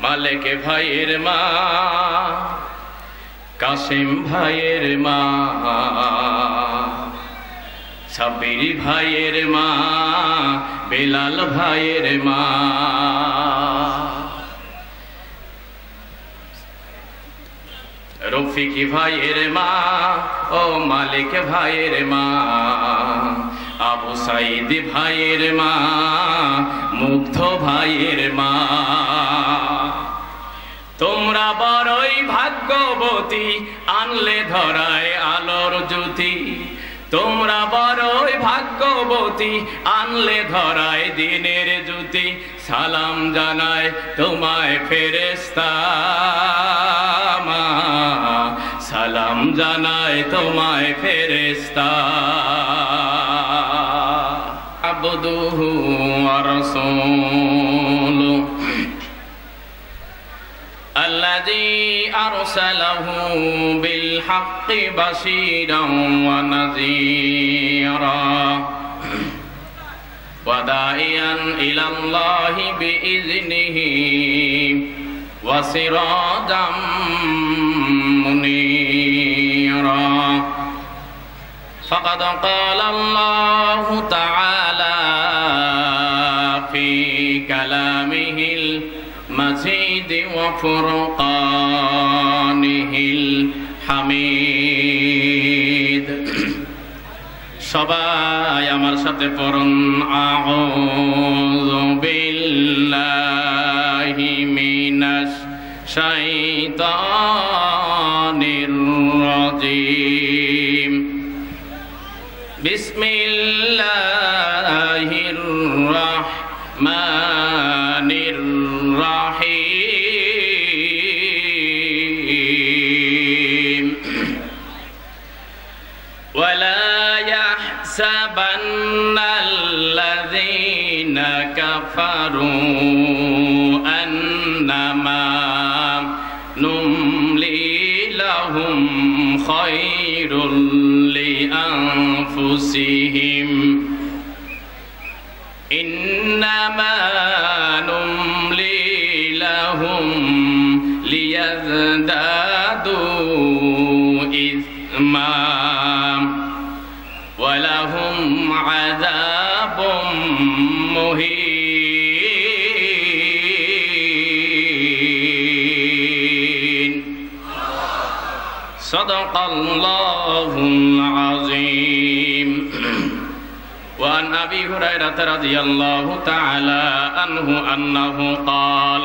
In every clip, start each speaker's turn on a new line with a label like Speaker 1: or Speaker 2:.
Speaker 1: মালেক ভাইয়ের মা, কাসেম ভাইয়ের মা, সাব্বির ভাইয়ের মা, বেলাল ভাইয়ের মা, রফিকি ভাইয়ের মা ও মালিক ভাইয়ের মা, আবু সাইদ ভাইয়ের মা, মুগ্ধ ভাইয়ের মা। তোমরা বড়ই ভাগ্যবতী, আনলে ধরায় আলোর জ্যোতি। তোমরা বড়ই ভাগ্যবতী, আনলে ধরায় দিনের জ্যোতি। সালাম জানায় তোমায় ফেরেশতা, সালাম জানায় তোমায় ফেরেশতা। আবদুহু ওয়া রাসূলুহু আল্লাযী আরসালাহু বিল হাক্কি বাশীরান ওয়া নাযীরা ওয়া দাঈয়ান ইলাল্লাহি বিইযনিহি ওয়া সিরাজাম মুনীরা। ফাকাদ ক্বালা আল্লাহু তাআলা ফি কালামিহিল মাজিদ ওয়া ফুরকানিহিল হামিদ। সবাই আমার সাথে পড়ুন, আউযু বিল্লাহি মিনাশ শাইতানির রাজীম। বিসমিল্লাহির রাহমানির রাহিম। ওয়ালা ইয়াহসাবান্নাল্লাযীনা কাফারু আন্নামা নুমলি লাহুম খায়রুল লিআনফুসিহিম ইন্নামা নুমলি লাহুম লিয়াজদাদু ইসমা ওয়া লাহুম আযাবুম মুহিন। সাদাকাল্লাহুল আযীম। وعن أبي هريرة رضي الله تعالى عنه أنه قال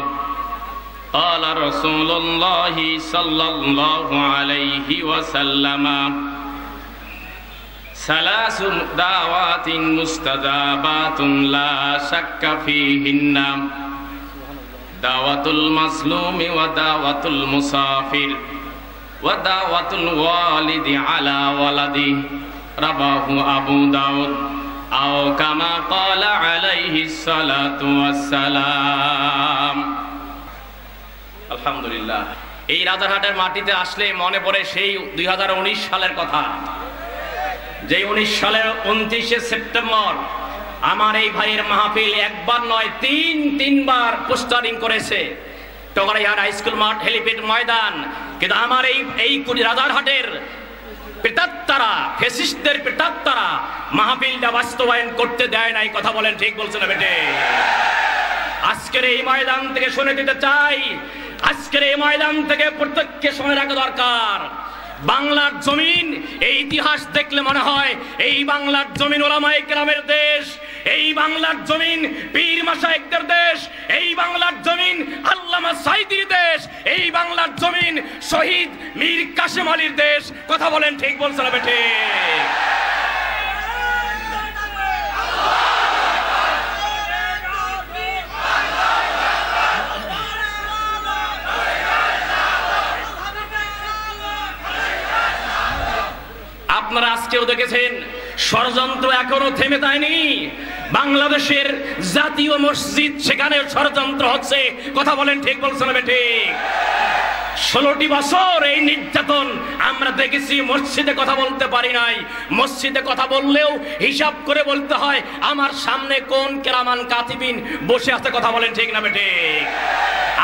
Speaker 1: قال رسول الله صلى الله عليه وسلم ثلاث دعوات مستجابات لا شك فيهن دعوة المظلوم ودعوة المسافر ودعوة الوالد على ولده رواه أبو داود أو كما قال عليه الصلاة والسلام। আলহামদুলিল্লাহ। এই রাজারহাটের মাটিতে আসলে মনে পড়ে সেই 2019 সালের কথা, যে 19 সালের 29শে সেপ্টেম্বর আমার এই ভাইয়ের মাহফিল একবার নয় তিনবার পোস্টারিং করেছে টগরাইহাট হাই স্কুল মাঠ, হেলিপ্যাড ময়দান। কিন্তু আমার এই রাজারহাটের পেটাত্তারা, ফ্যাসিস্টদের পেটাত্তারা মাহফিলটা বাস্তবায়ন করতে দেয় নাই। কথা বলেন, ঠিক বলছেন না বেটে? আজকের এই ময়দান থেকে শুনে দিতে চাই, আজকের এই ময়দান থেকে প্রত্যেককে শুনে রাখা দরকার, বাংলার জমিন এই ইতিহাস দেখলে মনে হয় এই বাংলার জমিন ওলামায়ে কেরামের দেশ, এই বাংলার জমিন পীর মাশায়েখদের দেশ, এই বাংলার জমিন আল্লামা সাঈদীর দেশ, এই বাংলার জমিন শহীদ মীর কাসেম আলীর দেশ। কথা বলেন, ঠিক বলছেন না বেটে? আপনারা আজকেও দেখেছেন ষড়যন্ত্র এখনো থেমে যায়নি। বাংলাদেশের জাতীয় মসজিদ, সেখানে ষড়যন্ত্র হচ্ছে। কথা বলেন, ঠিক বলছেন না ঠিক? 16টি বছর এই নির্যাতন আমরা দেখেছি। মসজিদে কথা বলতে পারি নাই, মসজিদে কথা বললেও হিসাব করে বলতে হয় আমার সামনে কোন কেরামান কাতিবিন বসে আছে। কথা বলেন, ঠিক না বেঠিক?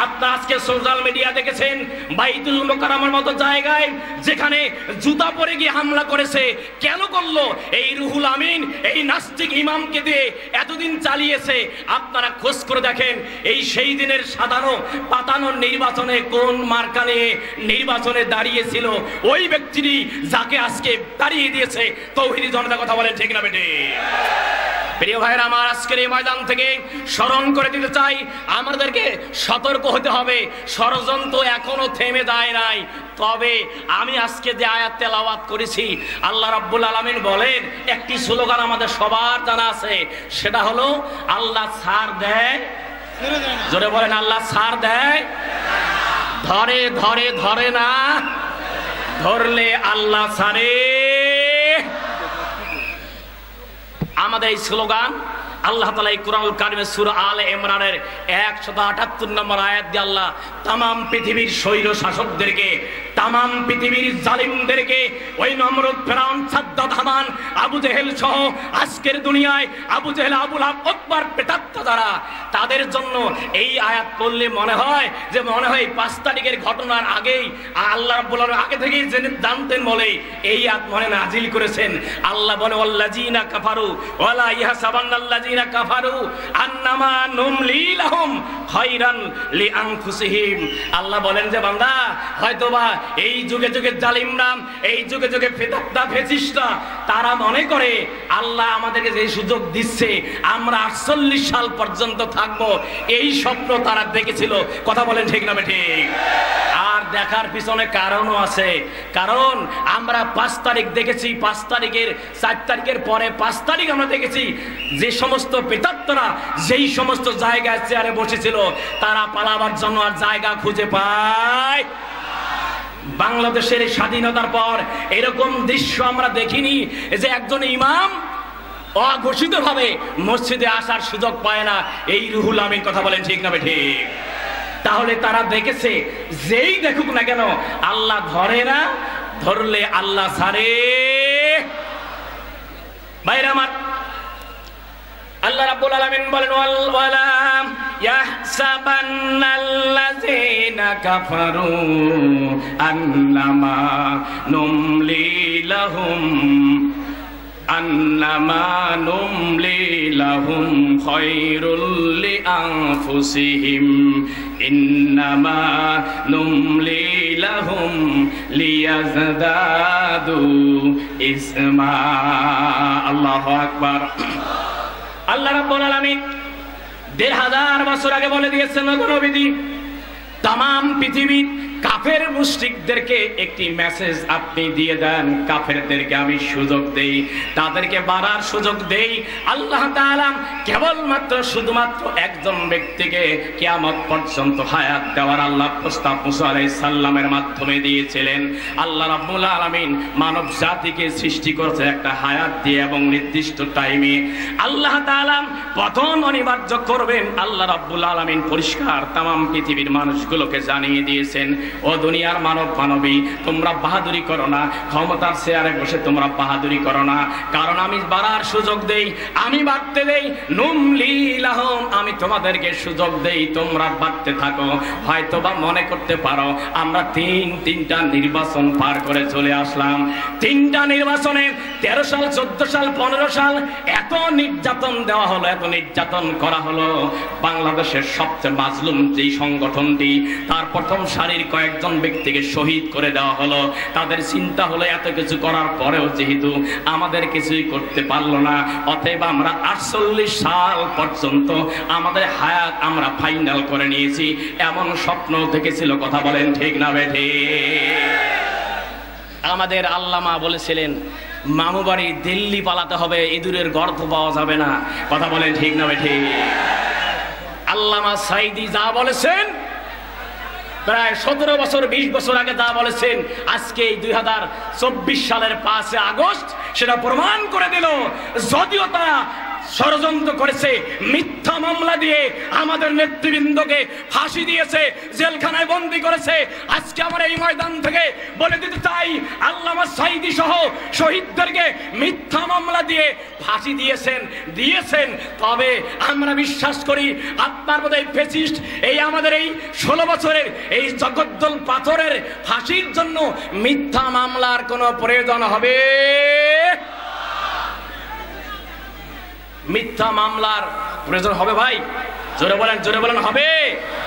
Speaker 1: আপনারা আজকে সোশ্যাল মিডিয়া দেখেছেন বাইতুল মুকাররমের মতো জায়গায় যেখানে জুতা পরে গিয়ে হামলা করেছে। কেন করলো? এই রুহুল আমিন এই নাস্তিক ইমামকে দিয়ে এতদিন চালিয়েছে। আপনারা খোঁজ করে দেখেন এই সেই দিনের সাধারণ পাতানোর নির্বাচনে কোন মার্কা নিয়ে নির্বাচনে দাঁড়িয়েছিল ওই ব্যক্তিটি যাকে আজকে দাঁড়িয়ে দিয়েছে তৌহিদি জনতা। কথা বলেন ঠিক না বেটে? প্রিয় ভাইরা আমার, আজকের এই ময়দান থেকে স্মরণ করে দিতে চাই আমাদেরকে সতর্ক হতে হবে। ষড়যন্ত্র এখনো থেমে যায় নাই। তবে আমি আজকে যে আয়াত তেলাওয়াত করেছি, আল্লাহ রাব্বুল আলামিন বলেন একটি স্লোগান আমাদের সবার জানা আছে, সেটা হলো আল্লাহ ছাড় দেয়। জোরে বলেন, আল্লাহ ছাড় দেয়। ধরে ধরে ধরে না, ধরলে আল্লাহ ছাড়ে। আমাদের এই স্লোগান আল্লাহ তাআলা এই কুরআনুল কারীমের সূরা আলে ইমরানের 178 নম্বর আয়াত দিয়ে আল্লাহ তামাম পৃথিবীর স্বৈর শাসকদেরকে, তামাম পৃথিবীর জালিমদেরকে, ওই নমরুদ, ফেরাউন, সাদ্দাত, হামান, আবু জেহেল সহ আজকের দুনিয়ায় আবু জেহেল, আবু লাহাব, উতবার প্রেতাত্মা যারা, তাদের জন্য এই আয়াত পড়লে মনে হয় 5 তারিখের ঘটনার আগেই আল্লাহ রাব্বুল আলামিন আগে থেকেই জানতেন বলে এই আয়াত মনে নাজিল করেছেন। আল্লাহ বলে ওয়াল্লাযিনা কাফারু ওয়ালা ইয়াহসাবান্নাল্লাযিনা কাফারু আন্নামা নুমলি লাহুম খায়রান লিআনফুসিহিম। আল্লাহ বলেন যে বান্দা, হয়তোবা এই যুগে যুগে জালিমরা, এই যুগে যুগে ফেতাত্তা ফেসিস্টরা তারা মনে করে আল্লাহ আমাদেরকে যে সুযোগ দিচ্ছে আমরা 48 সাল পর্যন্ত থাকবো, এই স্বপ্ন তারা দেখেছিল। কথা বলেন ঠিক না ঠিক? আর দেখার পিছনে কারণও আছে। কারণ আমরা 5 তারিখ দেখেছি, 5 তারিখের 4 তারিখের পরে 5 তারিখ আমরা দেখেছি যে সমস্ত প্রেতাত্মারা যেই সমস্ত জায়গায় চেয়ারে বসেছিল তারা পালাবার জন্য আর জায়গা খুঁজে পায়। বাংলাদেশের স্বাধীনতার পর এরকম দৃশ্য আমরা দেখিনি যে একজন ইমাম অঘোষিত ভাবে মসজিদে আসার সুযোগ পায় না। এই রুহুল আমিন। কথা বলেন ঠিক না ঠিক? তাহলে তারা দেখেছে যেই দেখুক না কেন আল্লাহ ধরে না, ধরলে আল্লাহ ছাড়ে। বাইরে আমার আল্লাহ রাব্বুল আলামিন বলেন ওয়ালা ইয়াহসাবান্নাল্লাযিনা কাফারু আন্নামা নুমলি লাহুম আন্নামা নুমলি লাহুম খায়রুল লিআনফুসিহিম ইন্নামা নুমলি লাহুম লিয়াজদাদু ইসমা। আল্লাহু আকবার। আল্লাহ রাব্বুল আলামিন 1500 বছর আগে বলে দিয়েছেন নবীজি, তামাম পৃথিবীর কাফের মুশরিকদেরকে একটি মেসেজ আপনি দিয়ে দেন, কাফেরদেরকে আমি সুযোগ দেই, তাদেরকে বাড়ার সুযোগ দেই। আল্লাহ তাআলা কেবলমাত্র শুধুমাত্র একজন ব্যক্তিকে কিয়ামত পর্যন্ত হায়াত দেওয়ার আল্লাহ প্রস্তাব মুসা আলাইহিস সালামের মাধ্যমে দিয়েছিলেন। আল্লাহ রাব্বুল আলামিন মানব জাতিকে সৃষ্টি করেছে একটা হায়াত দিয়ে এবং নির্দিষ্ট টাইমে। আল্লাহ তাআলা পতন অনিবার্য করবেন আল্লাহ রাব্বুল আলামিন পরিষ্কার তামাম পৃথিবীর মানুষগুলোকে জানিয়ে দিয়েছেন, ও দুনিয়ার মানব মানবী, তোমরা বাহাদুরি করো না, ক্ষমতার চেয়ারে বসে তোমরা বাহাদুরি করো না, কারণ আমি বাড়ার সুযোগ দেই, আমি বাড়তে দেই। নুমলি লাহুম, আমি তোমাদেরকে সুযোগ দেই, তোমরা বাড়তে থাকো। হয়তোবা মনে করতে পারো আমরা তিনটা নির্বাচন পার করে চলে আসলাম। 3টা নির্বাচনে 13 সাল, 14 সাল, 15 সাল এত নির্যাতন দেওয়া হলো, এত নির্যাতন করা হলো। বাংলাদেশের সবচেয়ে মাজলুম যেই সংগঠনটি, তার প্রথম সারির কয়েকজন ব্যক্তিকে শহীদ করে দেওয়া হলো। তাদের চিন্তা হলো এত কিছু করার পরেও যেহেতু আমাদের কিছুই করতে পারলো না, অতএব আমরা 48 সাল পর্যন্ত আমাদের হায়াত আমরা ফাইনাল করে নিয়েছি, এমন স্বপ্ন দেখেছিল। কথা বলেন ঠিক না বেঠে? আমাদের আল্লামা বলেছিলেন মামু বাড়ি দিল্লি পালাতে হবে, ইঁদুরের গর্ত পাওয়া যাবে না। কথা বলেন ঠিক না বেঠে? আল্লামা সাইদি যা বলেছেন প্রায় 17 বছর 20 বছর আগে যা বলেছেন, আজকে 2024 সালের 5 আগস্ট সেটা প্রমাণ করে দিল। যদিও তারা ষড়যন্ত্র করেছে, মিথ্যা মামলা দিয়ে আমাদের নেতৃবৃন্দকে ফাঁসি দিয়েছে, জেলখানায় বন্দী করেছে। আজকে আমরা এই ময়দান থেকে বলে দিতে চাই, আল্লামা সাঈদী সহ শহীদদেরকে মিথ্যা মামলা দিয়ে ফাঁসি দিয়েছেন। তবে আমরা বিশ্বাস করি আপনার বোধহয় ফ্যাসিস্ট এই আমাদের এই 16 বছরের এই জগদ্দল পাথরের ফাঁসির জন্য মিথ্যা মামলার কোনো প্রয়োজন হবে? মিথ্যা মামলার প্রয়োজন হবে ভাই? জোরে বলেন হবে?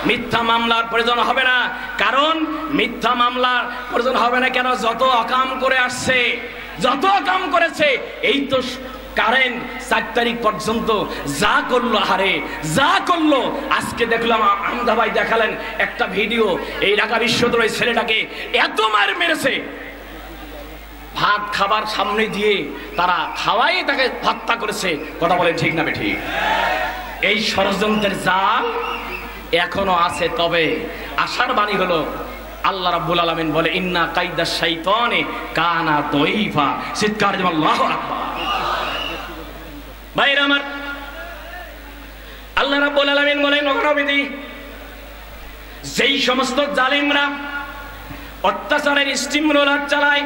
Speaker 1: মিথ্যা মামলার প্রয়োজন হবে না। কারণ মিথ্যা মামলার প্রয়োজন হবে না কেন? যত অকাম করে আসছে, যত অকাম করেছে, এই তো কারেন্ট 4 তারিখ পর্যন্ত যা করলো, আরে যা করলো। আজকে দেখলাম আমদা ভাই দেখালেন একটা ভিডিও, এই ঢাকা বিশ্ববিদ্যালয়ের ছেলেটাকে এত মার মেরেছে, ভাত খাবার সামনে দিয়ে তারা খাওয়াই তাকে হত্যা করেছে। কথা বলে ঠিক না বেঠিক? এই ষড়যন্ত্রের জাল এখনো আছে। তবে আশার বাণী হলো, আল্লাহ রাব্বুল আলামিন বলে, ইন্না কাইদা শাইতানে কানা দাইফা। চিৎকার দিয়ে আল্লাহু আকবার। ভাইরা আমার, আল্লাহ রাব্বুল আলামিন বলেন, নবী, যেই সমস্ত জালিমরা অত্যাচারের স্টিম রোলার চালায়,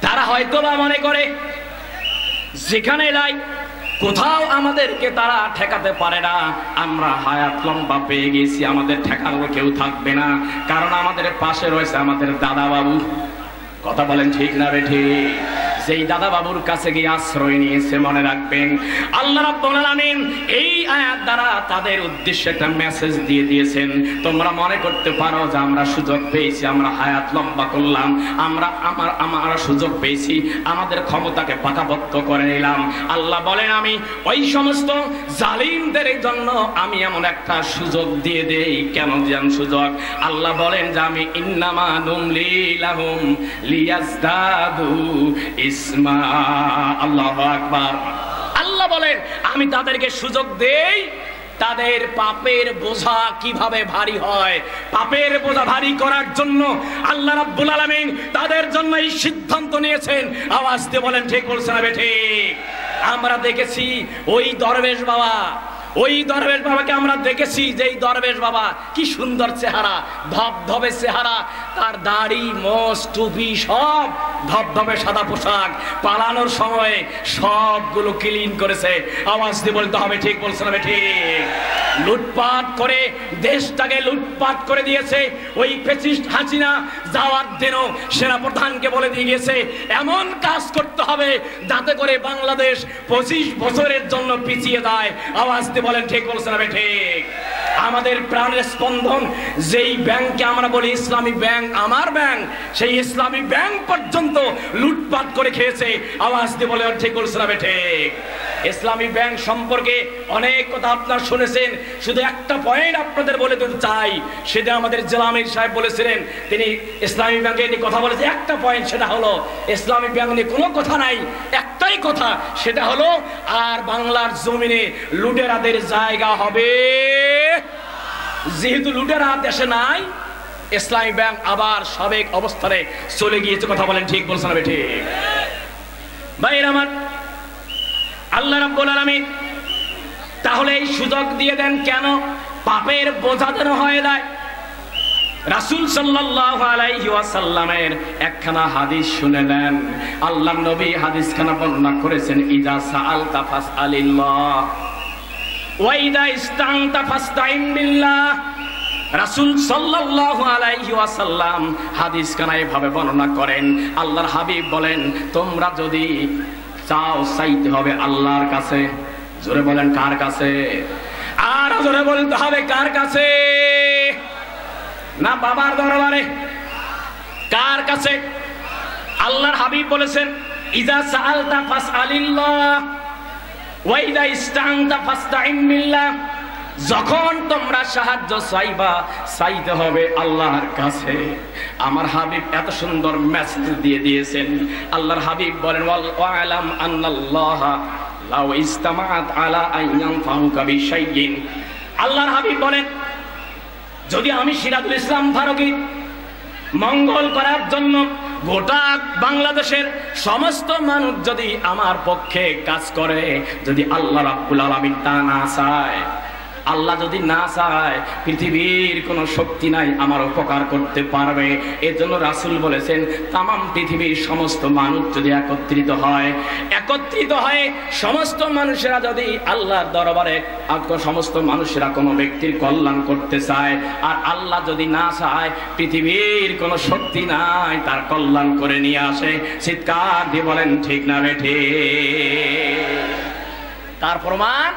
Speaker 1: তারা হয়তো বা মনে করে যেখানে যাই কোথাও আমাদেরকে তারা ঠেকাতে পারে না, আমরা হায়াত লম্বা পেয়ে গেছি, আমাদের ঠেকানোর কেউ থাকবে না, কারণ আমাদের পাশে রয়েছে আমাদের দাদা বাবু। কথা বলেন ঠিক না বেঠিক? সেই দাদা বাবুর কাছে গিয়ে আশ্রয় নিয়েছে। মনে রাখবেন, আল্লাহ রাব্বুল আলামিন এই আয়াত দ্বারা তাদের উদ্দেশ্যে একটা মেসেজ দিয়ে দিয়েছেন। তোমরা মনে করতে পারো যে আমরা সুযোগ পেয়েছি, আমরা হায়াত লম্বা করলাম, আমরা সুযোগ পেয়েছি, আমাদের ক্ষমতাকে পাকাপোক্ত করে নিলাম। আল্লাহ বলেন, আমি ওই সমস্ত জালিমদের জন্য আমি এমন একটা সুযোগ দিয়ে দেই। কেন যেন সুযোগ? আল্লাহ বলেন যে আমি ইন্নামা নুমলি লাহুম লিয়াজদাদু ইসমা। আল্লাহু আকবার। আল্লাহ বলেন, আমি তাদেরকে সুযোগ দেই তাদের পাপের বোঝা কিভাবে ভারী হয়। পাপের বোঝা ভারী করার জন্য আল্লাহ রাব্বুল আলামিন তাদের জন্য এই সিদ্ধান্ত নিয়েছেন। আওয়াজ দিয়ে বলেন ঠিক বলছেন না ঠিক? আমরা দেখেছি ওই দরবেশ বাবাকে আমরা দেখেছি, যে এই দরবেশ বাবা কি সুন্দর চেহারা, ধবধবে চেহারা, তার দাড়ি মোষ টুপি সব ধবধবে সাদা পোশাক, পালানোর সময় সবগুলো ক্লিন করেছে। আওয়াজ দিয়ে বলতে হবে ঠিক বলছে না ঠিক? লুটপাট করে দেশটাকে লুটপাট করে দিয়েছে ওই ফ্যাসিস্ট হাসিনা। যাওয়ার দিনও সেনাপ্রধানকে বলে দিয়ে গেছে এমন কাজ করতে হবে যাতে করে বাংলাদেশ 25 বছরের জন্য পিছিয়ে যায়। আওয়াজ দিয়ে বলেন ঠিক বলছে না ঠিক? আমাদের প্রাণের স্পন্দন যেই ব্যাংককে আমরা বলি ইসলামী ব্যাংক, আমার ব্যাংক, সেই ইসলামী ব্যাংক পর্যন্ত লুটপাট করে খেয়েছে। আওয়াজ দিয়ে বলে ঠিক বলছে না ঠিক? ইসলামী ব্যাংক সম্পর্কে অনেক কথা আপনারা শুনেছেন, শুধু একটা পয়েন্ট আপনাদের বলে দিতে চাই। সেটা আমাদের জেলা আমির সাহেব বলেছিলেন, তিনি ইসলামী ব্যাংকে নিয়ে কথা বলেছে একটা পয়েন্ট, সেটা হলো ইসলামী ব্যাংক নিয়ে কোনো কথা নাই, একটাই কথা, সেটা হলো আর বাংলার জমিনে লুটেরাদের জায়গা হবে। যেহেতু লুটেরা দেশে নাই, ইসলামী ব্যাংক আবার সাবেক অবস্থানে চলে গিয়েছে। কথা বলেন ঠিক বলছেন না ঠিক? ভাইরা আমার, আল্লাহ রাব্বুল আলামিন তাহলে এই সুযোগ দিয়ে দেন কেন? পাপের বোঝা যেন হয়ে যায়। রাসূল সাল্লাল্লাহু আলাইহি ওয়াসাল্লামের একখানা হাদিস শুনে নেন। আল্লাহর নবী হাদিসখানা বর্ণনা করেছেন, ইজা সাআলতা ফাসআলিল্লাহ ওয়া ইজা ইসতানতা ফাসতাইন বিল্লাহ। রাসূল সাল্লাল্লাহু আলাইহি ওয়াসাল্লাম হাদিসখানা এভাবে বর্ণনা করেন। আল্লাহর হাবিব বলেন, তোমরা যদি চাও চাইতে হবে আল্লাহর কাছে। জোরে বলেন কার কাছে? আর জোরে বলতে হবে কার কাছে? না বাবার দরবারে, কার কাছে? আল্লাহর হাবিব বলেছেন, ইজা সাআলতা ফাসআলিল্লাহ ওয়া ইজা ইসতানতা ফাসতাইন বিল্লাহ। যখন তোমরা সাহায্য চাইবা, চাইতে হবে আল্লাহর কাছে। আমার হাবিব এত সুন্দর মেসেজ দিয়ে দিয়েছেন। আল্লাহর হাবিব বলেন, ওয়ালাম আন্নাল্লাহ লাউ ইসতামাআত আলা আন ইয়ানফাউকা বিশাইইন। আল্লাহর হাবিব বলেন, যদি আমি সিরাজুল ইসলাম ফারুকী মঙ্গল করার জন্য গোটা বাংলাদেশের সমস্ত মানুষ যদি আমার পক্ষে কাজ করে, যদি আল্লাহ রাব্বুল আলামিন তা না চায়, আল্লাহ যদি না চায়, পৃথিবীর কোনো শক্তি নাই আমার উপকার করতে পারবে। এজন্য রাসূল বলেছেন, তামাম পৃথিবীর সমস্ত মানুষ যদি একত্রিত হয় সমস্ত মানুষেরা যদি আল্লাহর দরবারে সমস্ত মানুষেরা কোনো ব্যক্তির কল্যাণ করতে চায়, আর আল্লাহ যদি না চায়, পৃথিবীর কোনো শক্তি নাই তার কল্যাণ করে নিয়ে আসে। চিৎকার দিয়ে বলেন ঠিক না বেঠিক? তার প্রমাণ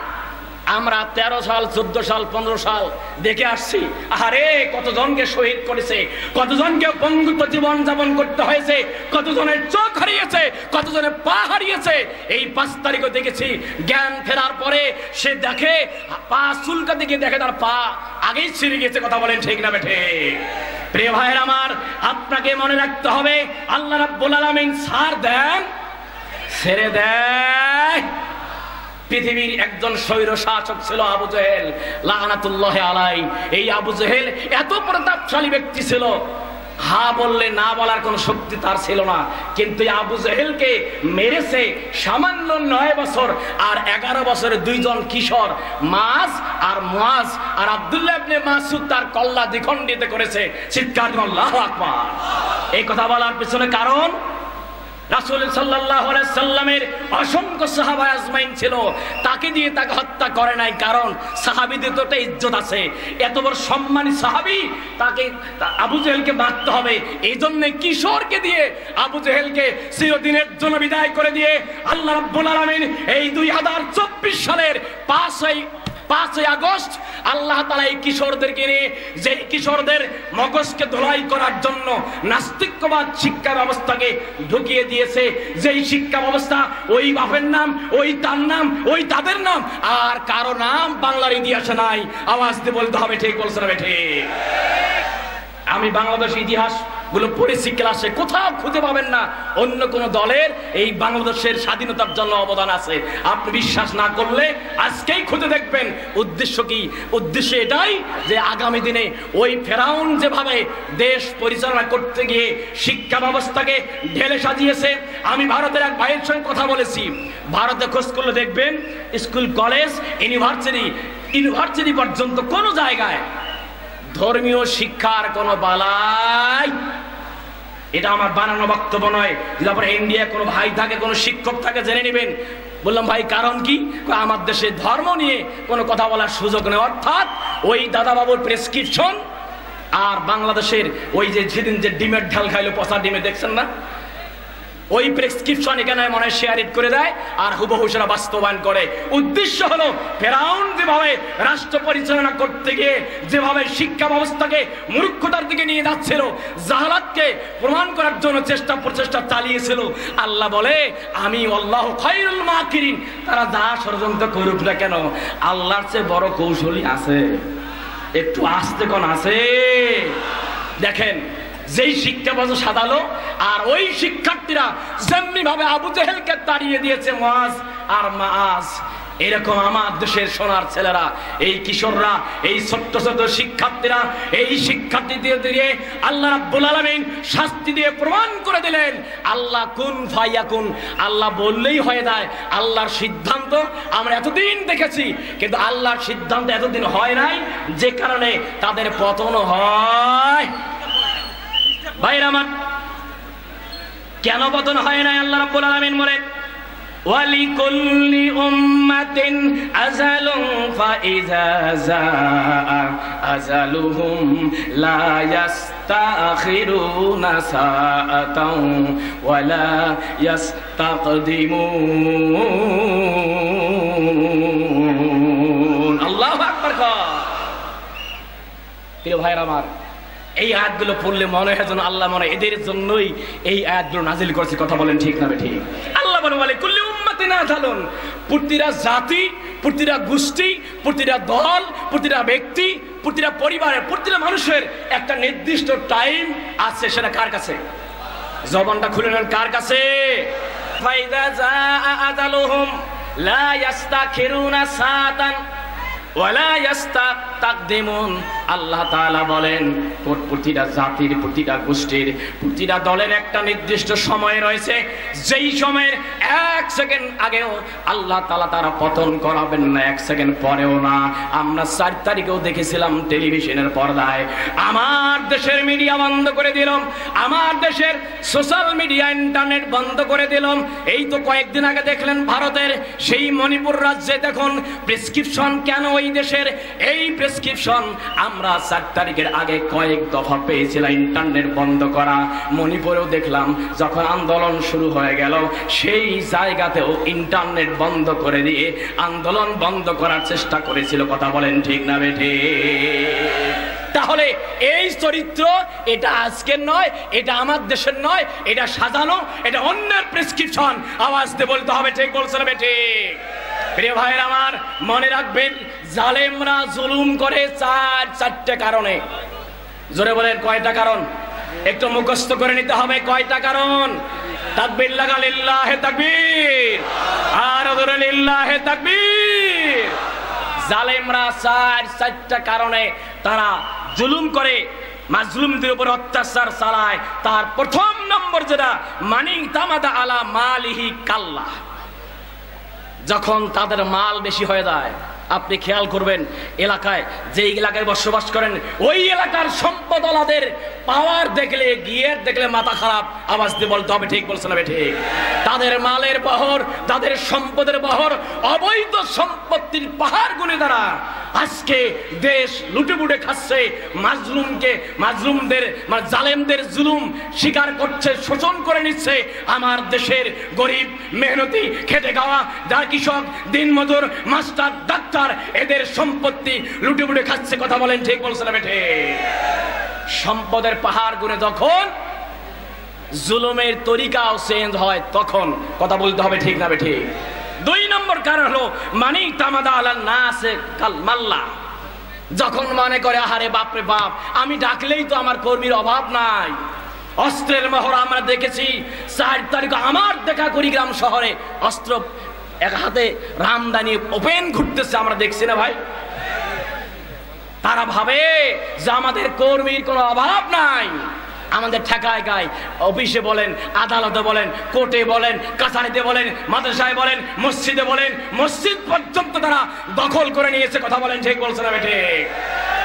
Speaker 1: আমরা 13 সাল 14 সাল 15 সাল দেখে আসছি। আরে কতজনকে শহীদ করেছে, কতজনকে বঙ্গুত্ব জীবন যাপন করতে হয়েছে, কতজনের চোখ হারিয়েছে, কতজনের পা হারিয়েছে। এই 5 তারিখও দেখেছি, জ্ঞান ফেরার পরে সে দেখে পা চুলকা দিকে দেখে তার পা আগেই ছিঁড়ে গেছে। কথা বলেন ঠিক না বেঠিক? প্রিয় ভাইয়ের আমার, আপনাকে মনে রাখতে হবে, আল্লাহ রাব্বুল আলামিন ছাড় দেন, ছেড়ে দেয়। পৃথিবীর একজন স্বৈর শাসক ছিল আবু জেহেল লাআনাতুল্লাহ আলাইহি। এই আবু জেহেল এত প্রতাপশালী ব্যক্তি ছিল, হা বললে না বলার কোন শক্তি তার ছিল না। কিন্তু আবু জেহেলকে মেরেছে সামান্য 9 বছর আর 11 বছরে 2 জন কিশোর, মাস আর মুয়াজ আর আব্দুল্লাহ ইবনে মাসউদ তার কল্লা দ্বিখণ্ডিত করেছে। চিৎকার দিন আল্লাহু আকবার। এই কথা বলার পিছনে কারণ, রাসূল সাল্লাল্লাহু আলাইহি সাল্লামের অসংখ্য সাহাবা আজমাইন ছিল, তাকে দিয়ে তাকে হত্যা করে নাই। কারণ সাহাবীদের তো একটা ইজ্জত আছে, এত বড় সম্মানী সাহাবী, তাকে আবু জেহেলকে মারতে হবে। এই জন্য কিশোরকে দিয়ে আবু জেহেলকে চিরদিনের জন্য বিদায় করে দিয়ে আল্লাহ রাব্বুল আলামিন এই 2024 সালের 5ই আগস্ট আল্লাহ তাআলা এই কিশোরদেরকে নিয়ে, যে কিশোরদের মগজকে ধোলাই করার জন্য নাস্তিক্যবাদ শিক্ষা ব্যবস্থাকে ঢুকিয়ে দিয়েছে, যেই শিক্ষা ব্যবস্থা ওই বাপের নাম, ওই তার নাম, ওই তাদের নাম, আর কারো নাম বাংলার ইতিহাসে নাই। আওয়াজ দিয়ে বলতে হবে ঠিক বলছে না ঠিক? আমি বাংলাদেশ ইতিহাস গুলো পড়েছি ক্লাসে, কোথাও খুঁজে পাবেন না অন্য কোন দলের এই বাংলাদেশের স্বাধীনতার জন্য অবদান আছে। আপনি বিশ্বাস না করলে আজকেই খুঁজে দেখবেন। উদ্দেশ্য কি? উদ্দেশ্য এটাই যে আগামী দিনে ওই ফেরাউন যেভাবে দেশ পরিচালনা করতে গিয়ে শিক্ষা ব্যবস্থাকে ঢেলে সাজিয়েছে। আমি ভারতের এক ভাইয়ের সঙ্গে কথা বলেছি, ভারতে খোঁজ করলে দেখবেন স্কুল, কলেজ, ইউনিভার্সিটি পর্যন্ত কোন জায়গায় ধর্মীয় শিক্ষার কোনো বালাই, এটা আমার বানানো বক্তব্য নয়। তারপরে ইন্ডিয়া কোনো ভাই থাকে, কোনো শিক্ষক থাকে, জেনে নেবেন। বললাম ভাই কারণ কি? আমার দেশে ধর্ম নিয়ে কোনো কথা বলার সুযোগ নেই। অর্থাৎ ওই দাদা বাবুর প্রেসক্রিপশন আর বাংলাদেশের ওই যে সেদিন যে ডিমের ঢাল খাইলো, পচা ডিমে, দেখছেন না? ওই প্রেসক্রিপশন এখানে মনে হয় শেয়ার করে দেয় আর হুবহু সেটা বাস্তবায়ন করে। উদ্দেশ্য হলো ফেরাউন যেভাবে রাষ্ট্র পরিচালনা করতে গিয়ে যেভাবে শিক্ষা ব্যবস্থাকে মূর্খতার দিকে নিয়ে যাচ্ছিল, জাহালাতকে প্রমাণ করার জন্য প্রচেষ্টা চালিয়েছিল। আল্লাহ বলে, আমি আল্লাহ খায়রুল মাকিরিন, তারা যা ষড়যন্ত্র করুক না কেন, আল্লাহর চেয়ে বড় কৌশলী আছে। একটু আস্তে কোন আছে। দেখেন, যেই শিক্ষা বছর সাদালো, আর ওই শিক্ষার্থীরা যেমনি ভাবে আবু জেহেলকে তাড়িয়ে দিয়েছে মুয়াজ আর মাআজ, এরকম আমার দেশের সোনার ছেলেরা, এই কিশোররা, এই ছোট্ট ছোট শিক্ষার্থীরা, এই শিক্ষার্থীদের দিয়ে আল্লাহ রাব্বুল আলামিন শাস্তি দিয়ে প্রমাণ করে দিলেন আল্লাহ কুন ফায়াকুন। আল্লাহ বললেই হয়ে যায়। আল্লাহর সিদ্ধান্ত আমরা এতদিন দেখেছি, কিন্তু আল্লাহর সিদ্ধান্ত এতদিন হয় নাই, যে কারণে তাদের পতন হয়। ভাইরা আমার, কেন পতন হয় না? আল্লাহ রাব্বুল আলামিন বলেন, ওয়ালিকুল্লি উম্মাতিন আজালুন ফাইযা যাআ আজালুহুম লা ইস্তাখিরুনা সাআতান ওয়ালা ইস্তাকদিমুন। আল্লাহু আকবার। প্রিয় ভাইরা আমার, এই আয়াতগুলো পড়লে মনে হয় যেন আল্লাহ মনে এদের জন্যই এই আয়াতগুলো নাজিল করেছে। কথা বলেন ঠিক না ঠিক? আল্লাহ বলে কুল্লি উম্মাতিন আজালুন, প্রতিটা জাতি, প্রতিটা গোষ্ঠী, প্রতিটা দল, প্রতিটা ব্যক্তি, প্রতিটা পরিবারের, প্রতিটা মানুষের একটা নির্দিষ্ট টাইম আছে। সেটা কার কাছে? জবানটা খুলে নেন, কার কাছে? ফাইযা যাআ আজালুহুম লা ইস্তাখিরুনা সাআতান ওয়ালা ইস্তাক তাকদিমুন, আল্লাহ তাআলা বলেন প্রতিটা জাতির, প্রতিটা গোষ্ঠীর, প্রতিটা দলের একটা নির্দিষ্ট সময় রয়েছে, যেই সময়ের 1 সেকেন্ড আগেও আল্লাহ তাআলা তারা পতন করাবেন না, 1 সেকেন্ড পরেও না। আমরা 4 তারিখেও দেখেছিলাম টেলিভিশনের পর্দায়, আমার দেশের মিডিয়া বন্ধ করে দিলাম, আমার দেশের সোশ্যাল মিডিয়া ইন্টারনেট বন্ধ করে দিলাম। এই তো কয়েকদিন আগে দেখলেন ভারতের সেই মণিপুর রাজ্যে দেখুন প্রেসক্রিপশন, কেন ওই দেশের এই প্রেসক্রিপশন আমরা 4 তারিখের আগে কয়েক দফা পেয়েছিলাম ইন্টারনেট বন্ধ করা। মণিপুরেও দেখলাম যখন আন্দোলন শুরু হয়ে গেল সেই জায়গাতেও ইন্টারনেট বন্ধ করে দিয়ে আন্দোলন বন্ধ করার চেষ্টা করেছিল। কথা বলেন ঠিক না বেঠে? তাহলে এই চরিত্র এটা আজকের নয়, এটা আমার দেশের নয়, এটা সাজানো, এটা অন্যের প্রেসক্রিপশন। আওয়াজ দিয়ে বলতে হবে ঠিক বলছেন বেঠে? প্রিয় ভাইয়ের আমার, মনে রাখবেন জালেমরা জুলুম করে 4টা কারণে। জোরে বলেন কয়টা কারণ? একটু মুখস্থ করে নিতে হবে কয়টা কারণ। তাকবীর লাগা, লিল্লাহে তাকবীর, আর জোরে লিল্লাহে তাকবীর। জালেমরা 4টা কারণে তারা জুলুম করে, মাজলুমদের উপর অত্যাচার চালায়। তার প্রথম নম্বর যেটা, মানি তামাদা আলা মালিহি কাল্লা, যখন তাদের মাল বেশি হয়ে যায়। আপনি খেয়াল করবেন এলাকায়, যে এলাকায় বসবাস করেন ওই এলাকার সম্পদওয়ালাদের পাওয়ার দেখলে, গিয়ার দেখলে মাথা খারাপ। আওয়াজ দিয়ে বলতে হবে ঠিক বলছেন না ঠিক? তাদের মালের বহর, তাদের সম্পদের বহর, অবৈধ সম্পত্তির পাহাড় গুনে তারা আজকে দেশ লুটেপুটে খাচ্ছে। মাজলুমদের জালেমদের জুলুম স্বীকার করছে, শোষণ করে নিচ্ছে। আমার দেশের গরিব, মেহনতি, খেটে খাওয়া, যারা কৃষক, দিনমজুর, মাস্টার, ডাক্তার, এদের সম্পত্তি লুটেপুটে খাচ্ছে। কথা বলেন ঠিক বলছেন না বেঠে? সম্পদের পাহাড় গুনে যখন জুলুমের তরিকাও চেঞ্জ হয় তখন কথা বলতে হবে ঠিক না বেঠে? 2 নম্বর কারণ হলো মানি তামাদা আলা নাসে কাল মাল্লা, যখন মনে করে আহারে বাপরে বাপ, আমি ডাকলেই তো আমার কর্মীর অভাব নাই। অস্ত্রের মহড়া আমরা দেখেছি 4 তারিখ আমার দেখা কুড়িগ্রাম শহরে অস্ত্র এক হাতে রামদানি ওপেন ঘুরতেছে, আমরা দেখছি না ভাই? তারা ভাবে যে আমাদের কর্মীর কোনো অভাব নাই। আমাদের ঠেকায় গায়, অফিসে বলেন, আদালতে বলেন, কোর্টে বলেন, কাছারিতে বলেন, মাদ্রাসায় বলেন, মসজিদে বলেন, মসজিদ পর্যন্ত তারা দখল করে নিয়েছে। কথা বলেন ঠিক বলছেন না বেঠে?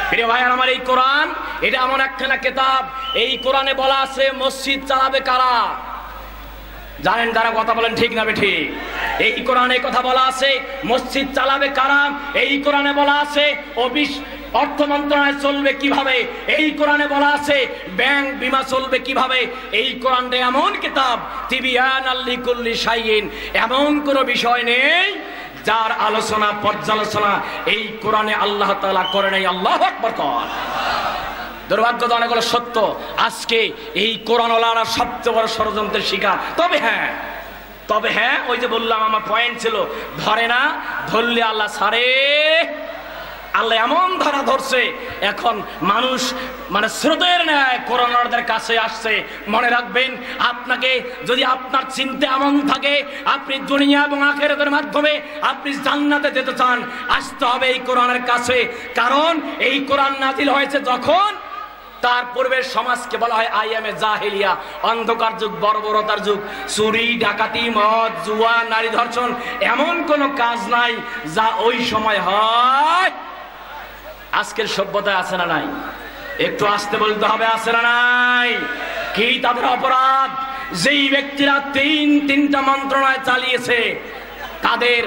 Speaker 1: প্রিয় ভাই আমার, এই কোরআন এটা এমন একখানা কিতাব, এই কোরআনে বলা আছে মসজিদ চালাবে কারা? জানেন যারা? কথা বলেন ঠিক না বেঠি? এই কোরআনে কথা বলা আছে মসজিদ চালাবে কারা। এই কোরআনে বলা আছে অফিস, অর্থ মন্ত্রণালয় চলবে কিভাবে। এই কোরআনে বলা আছে ব্যাংক বিমা চলবে কিভাবে। এই কোরআনটা এমন কিতাব, তিবিয়ানাল লিকুল্লি শাইইন, এমন কোনো বিষয় নেই যার আলোচনা পর্যালোচনা এই কোরআনে আল্লাহ তাআলা করে নাই। আল্লাহু আকবার কর। দুর্ভাগ্যজনক হলো সত্য, আজকে এই কোরআনওয়ালারা সবচেয়ে বড় ষড়যন্ত্রের শিকার। তবে হ্যাঁ, ওই যে বললাম আমার পয়েন্ট ছিল, ধরে না, ধরলে আল্লাহ ছাড়ে। আল্লাহ এমন ধরা ধরছে, এখন মানুষ স্রোতের ন্যায় কোরআনওয়ালাদের কাছে আসছে। মনে রাখবেন, আপনাকে যদি আপনার চিন্তা এমন থাকে আপনি দুনিয়া এবং আখিরাতের মাধ্যমে আপনি জান্নাতে যেতে চান, আসতে হবে এই কোরআনের কাছে। কারণ এই কোরআন নাজিল হয়েছে যখন তার পূর্বের সমাজকে বলা হয় আইয়ামে জাহেলিয়া, অন্ধকার যুগ, বর্বরতার যুগ। চুরি, ডাকাতি, মদ, জুয়া, নারী ধর্ষণ, এমন কোনো কাজ নাই যা ওই সময় হয়। আজকের সভ্যতায় আছে না নাই? একটু আসতে বলতে হবে, আছে না নাই? কি তাদের অপরাধ? যেই ব্যক্তিরা তিনটা মন্ত্রণালয় চালিয়েছে, তাদের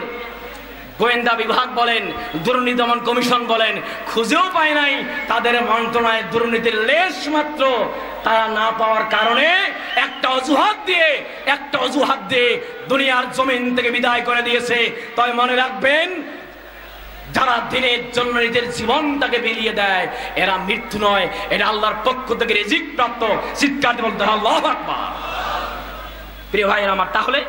Speaker 1: গোয়েন্দা বিভাগ বলেন, দুর্নীতি দমন কমিশন বলেন, খুঁজেও পায় নাই তাদের মন্ত্রণালয়ে দুর্নীতির লেশ মাত্র। তারা না পাওয়ার কারণে একটা অজুহাত দিয়ে দুনিয়ার জমিন থেকে বিদায় করে দিয়েছে। তবে মনে রাখবেন, যারা দিনের জন্য নিজের জীবনটাকে বিলিয়ে দেয় এরা মৃত্যু নয়, এটা আল্লাহর পক্ষ থেকে রিজিক প্রাপ্ত। চিৎকার দিয়ে বলতে আল্লাহু আকবার। প্রিয় ভাইয়েরা আমার, তাহলে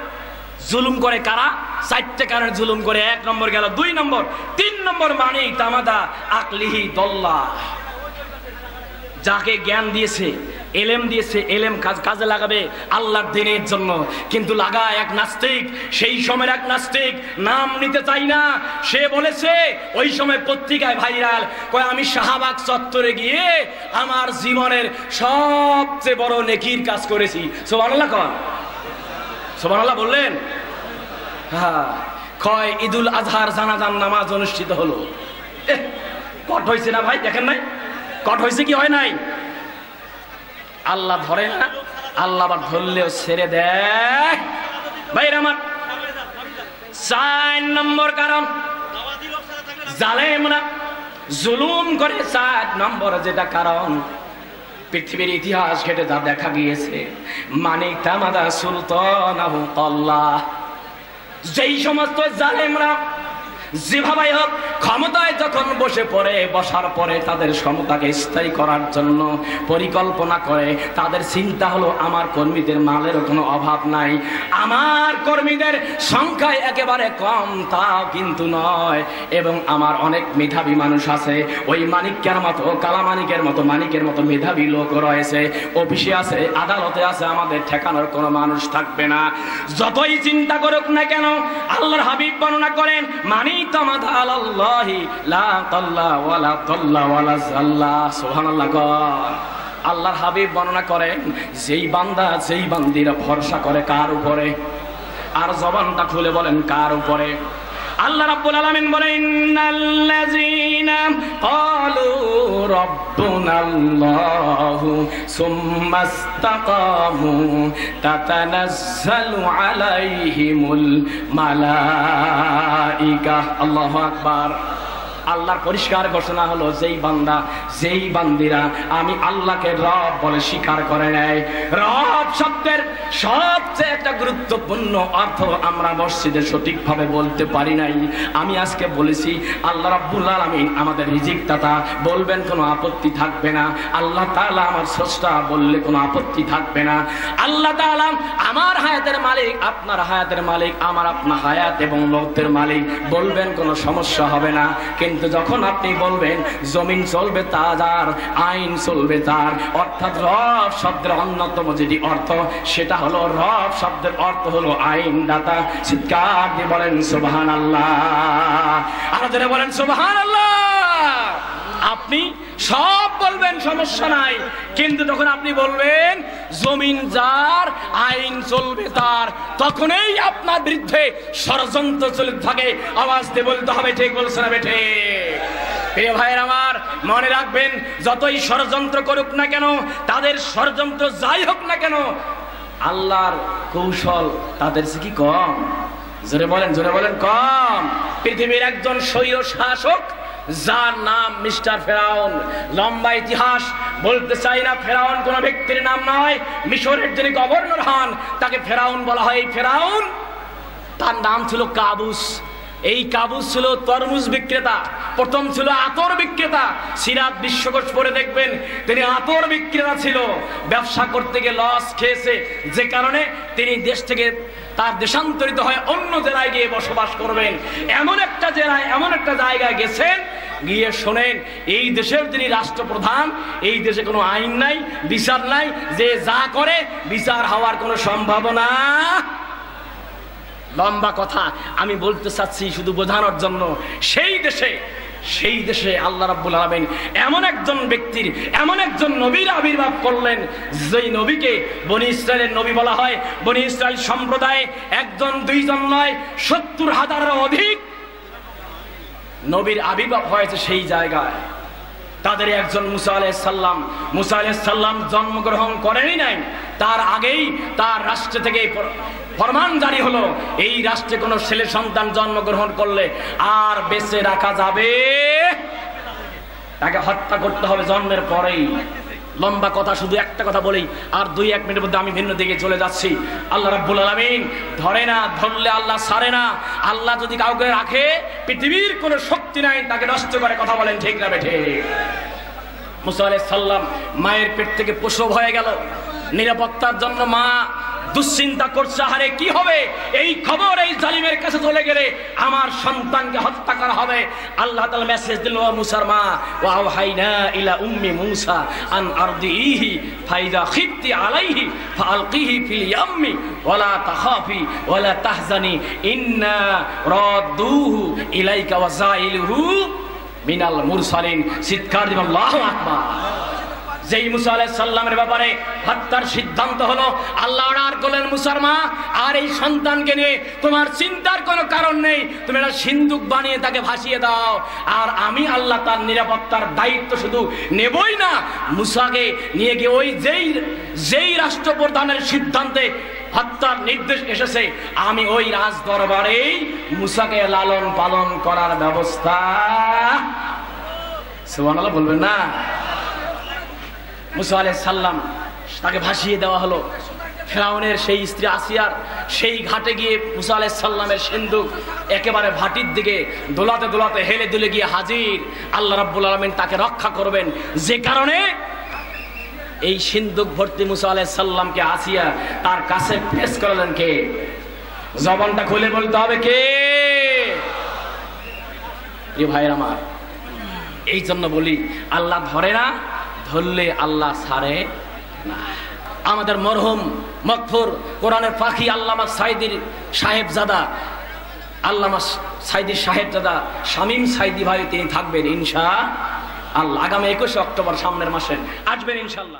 Speaker 1: জুলুম করে কারা? 4টে কারণে জুলুম করে। 1 নম্বর গেল। 2 নম্বর, 3 নম্বর মানি তামাদা আকলিহি দল্লা, যাকে জ্ঞান দিয়েছে এলেম দিয়েছে, এলেম কাজে লাগাবে আল্লাহর দ্বীনের জন্য। কিন্তু লাগায় এক নাস্তিক, সেই সময়ের এক নাস্তিক, নাম নিতে চাই না, সে বলেছে ওই সময় পত্রিকায় ভাইরাল, কয় আমি শাহবাগ চত্বরে গিয়ে আমার জীবনের সবচেয়ে বড় নেকির কাজ করেছি। সুবহানাল্লাহ কন, সুবহানাল্লাহ বললেন। হ্যাঁ, কয় ঈদুল আজহার জানাজার নামাজ অনুষ্ঠিত হলো। কট হয়েছে না ভাই? দেখেন নাই কট হয়েছে কি হয় নাই? আল্লাহ ধরে না, আল্লাহ আবার ধরলেও ছেড়ে দেয়। ভাইরা আমার, 4 নম্বর কারণ জালেমরা জুলুম করে। 4 নম্বর যেটা কারণ, পৃথিবীর ইতিহাস ঘেটে যা দেখা গিয়েছে, মানিক তামাদা সুলতান আবু আল্লাহ, যেই সমস্ত জালেমরা যেভাবে হোক ক্ষমতায় যখন বসে পড়ে, বসার পরে তাদের ক্ষমতাকে স্থায়ী করার জন্য পরিকল্পনা করে, তাদের চিন্তা হলো আমার কর্মীদের মালেরও কোনো অভাব নাই, আমার কর্মীদের সংখ্যায় একেবারে কম তাও কিন্তু নয়, এবং আমার অনেক মেধাবী মানুষ আছে, ওই মানিকের মতো, কালা মানিকের মতো, মানিকের মতো মেধাবী লোক রয়েছে, অফিসে আছে, আদালতে আছে, আমাদের ঠেকানোর কোনো মানুষ থাকবে না। যতই চিন্তা করুক না কেন, আল্লাহর হাবিব বর্ণনা করেন, মানিক তামাদা আলাল্লাহি লা তাল্লা ওয়ালা তাল্লা ওয়ালা জাল্লা। সুবহানাল্লাহ। আল্লাহর হাবিব বর্ণনা করেন, যেই বান্দা, যেই বান্দিরা ভরসা করে কার উপরে, আর জবানটা খুলে বলেন কার উপরে? আল্লাহ রাব্বুল আলামিন বলেন, ইন্নাল্লাযীনা ক্বালু রাব্বুনাল্লাহু সুম্মা ইসতাকামু তাতানাজ্জালু আলাইহিমুল মালাইকা। আল্লাহু আকবার। আল্লাহর পরিষ্কার ঘোষণা হলো, যেই বান্দা, যেই বান্দিরা আমি আল্লাহকে রব বলে স্বীকার করে নেয়। রব শব্দের সবচেয়ে একটা গুরুত্বপূর্ণ অর্থ আমরা মসজিদে সঠিকভাবে বলতে পারি নাই। আমি আজকে বলেছি, আল্লাহ রাব্বুল আলামিন আমাদের রিজিক দাতা, বলবেন কোনো আপত্তি থাকবে না। আল্লাহ তাআলা আমার স্রষ্টা, বললে কোনো আপত্তি থাকবে না। আল্লাহ তাআলা আমার হায়াতের মালিক, আপনার হায়াতের মালিক, আমার আপনার হায়াত এবং মওতের মালিক, বলবেন কোনো সমস্যা হবে না। কিন্তু যখন আপনি বলবেন জমিন চলবে তার, আইন চলবে তার, অর্থাৎ রব শব্দের অন্যতম যেটি অর্থ, সেটা হলো, রব শব্দের অর্থ হলো আইন দাতা। চিৎকার দিয়ে বলেন সুবহানাল্লাহ। আরো বলেন সুবহানাল্লাহ। আপনি সব বলবেন সমস্যা নাই, কিন্তু যখন আপনি বলবেন জমিন যার, আইন চলবে তার, তখনই আপনার বিরুদ্ধে ষড়যন্ত্র চলতে থাকে। আওয়াজ দিয়ে বলতে হবে, ঠিক বলছে না বেঠে? প্রিয় ভাইয়ের আমার, মনে রাখবেন, যতই ষড়যন্ত্র করুক না কেন, তাদের ষড়যন্ত্র যাই হোক না কেন, আল্লাহর কৌশল তাদের সে কি কম? জোরে বলেন, জোরে বলেন, কম। পৃথিবীর একজন স্বৈর শাসক, যার নাম মিস্টার ফেরাউন। লম্বা ইতিহাস বলতে চাই না, ফেরাউন কোন ব্যক্তির নাম নয়, মিশরের যিনি গভর্নর হন তাকে ফেরাউন বলা হয়। ফেরাউন, তার নাম ছিল কাবুস। এই কাবুস ছিল তরমুজ বিক্রেতা, প্রথম ছিল আতর বিক্রেতা। সিরাত বিশ্বকোষ পড়ে দেখবেন, তিনি আতর বিক্রেতা ছিল। ব্যবসা করতে গিয়ে লস খেয়েছে, যে কারণে তিনি দেশ থেকে তার দেশান্তরিত হয়ে অন্য জেলায় গিয়ে বসবাস করবেন। এমন একটা জেলায়, এমন একটা জায়গায় গেছেন, গিয়ে শোনেন এই দেশের যিনি রাষ্ট্রপ্রধান, এই দেশে কোনো আইন নাই, বিচার নাই, যে যা করে বিচার হওয়ার কোনো সম্ভাবনা। লম্বা কথা আমি বলতে চাচ্ছি শুধু বোঝানোর জন্য। সেই দেশে আল্লাহ রাব্বুল আলামিন এমন একজন ব্যক্তির, এমন একজন নবীর আবির্ভাব করলেন, যেই নবীকে বনি ইসরায়েলের নবী বলা হয়। বনি ইসরায়েল সম্প্রদায়ে একজন, দুইজন নয়, 70,000-এরও অধিক নবীর আবির্ভাব হয়েছে সেই জায়গায়। তাদের একজন মুসা আলাইহিস সালাম। মুসা আলাইহিস সালাম জন্মগ্রহণ করেনই নাই, তার আগেই তার রাষ্ট্র থেকে ফরমান জারি হলো, এই রাষ্ট্রে কোনো ছেলে সন্তান জন্মগ্রহণ করলে আর বেঁচে রাখা যাবে, তাকে হত্যা করতে হবে জন্মের পরেই। লম্বা কথা, শুধু একটা কথা বলেই আর 2-1 মিনিটের মধ্যে আমি ভিন্ন দিকে চলে যাচ্ছি। আল্লাহ রাব্বুল আলামিন ধরে না, ধরলে আল্লাহ ছাড়ে না। আল্লাহ যদি কাউকে রাখে, পৃথিবীর কোনো শক্তি নাই তাকে নষ্ট করে। কথা বলেন ঠিক না বেঠে? মুসা আলাইহিস সালাম মায়ের পেট থেকে প্রসব হয়ে গেল। নিরাপত্তার জন্য মা দুশ্চিন্তা করছে, আরে কি হবে, এই খবর এই জালিমের কাছে চলে গেলে আমার সন্তানকে হত্যা করা হবে। আল্লাহ তাআলা মেসেজ দিল, ও মুসার মা, ওয়া আওহাইনা ইলা উম্মি মুসা আন আরদিহি ফাইদা খিফতি আলাইহি ফালকিহি ফিল ইয়াম্মি ওয়ালা তাখাফি ওয়ালা তাহজানি ইন্না রাদ্দুহু ইলাইকা ওয়া জাইলুহু মিনাল মুরসালিন। চিৎকার দিবেন আল্লাহু আকবার। যেই মুসা আলাইহিস সালামের ব্যাপারে হত্যার সিদ্ধান্ত হলো, আল্লাহ অর্ডার করলেন, মুসার মা, আর এই সন্তানকে নিয়ে তোমার চিন্তার কোনো কারণ নেই, তুমি একটা সিন্দুক বানিয়ে তাকে ভাসিয়ে দাও, আর আমি আল্লাহ তার নিরাপত্তার দায়িত্ব শুধু নেবই না, মুসাকে নিয়ে গিয়ে ওই যেই রাষ্ট্রপ্রধানের সিদ্ধান্তে হত্যার নির্দেশ এসেছে, আমি ওই রাজ দরবারেই মুসাকে লালন পালন করার ব্যবস্থা। সুবহানাল্লাহ বলবেন না? মুসা আলাইহিস সালাম তাকে ভাসিয়ে দেওয়া হলো। ফেরাউনের সেই স্ত্রী আসিয়ার সেই ঘাটে গিয়ে মুসা আলাইহিস সালামের সিন্দুক একেবারে ভাটির দিকে দোলাতে দোলাতে হেলে দুলে গিয়ে হাজির। আল্লাহ রাব্বুল আলামিন তাকে রক্ষা করবেন, যে কারণে এই সিন্দুক ভর্তি মুসা আলাইহিস সালামকে আসিয়া তার কাছে পেশ করলেন কে? জবানটা খুলে বলতে হবে কে? প্রিয় ভাইয়ের আমার, এই জন্য বলি, আল্লাহ ধরে না, ধরলে আল্লাহ ছাড়ে না। আমাদের মরহুম মগফুর কোরআনের পাখি আল্লামা সাইদির সাহেবজাদা, আল্লামা সাইদির সাহেবজাদা শামীম সাইদি ভাই তিনি থাকবেন ইনশাআল্লাহ। আগামী 21 অক্টোবর সামনের মাসে আসবেন ইনশাআল্লাহ।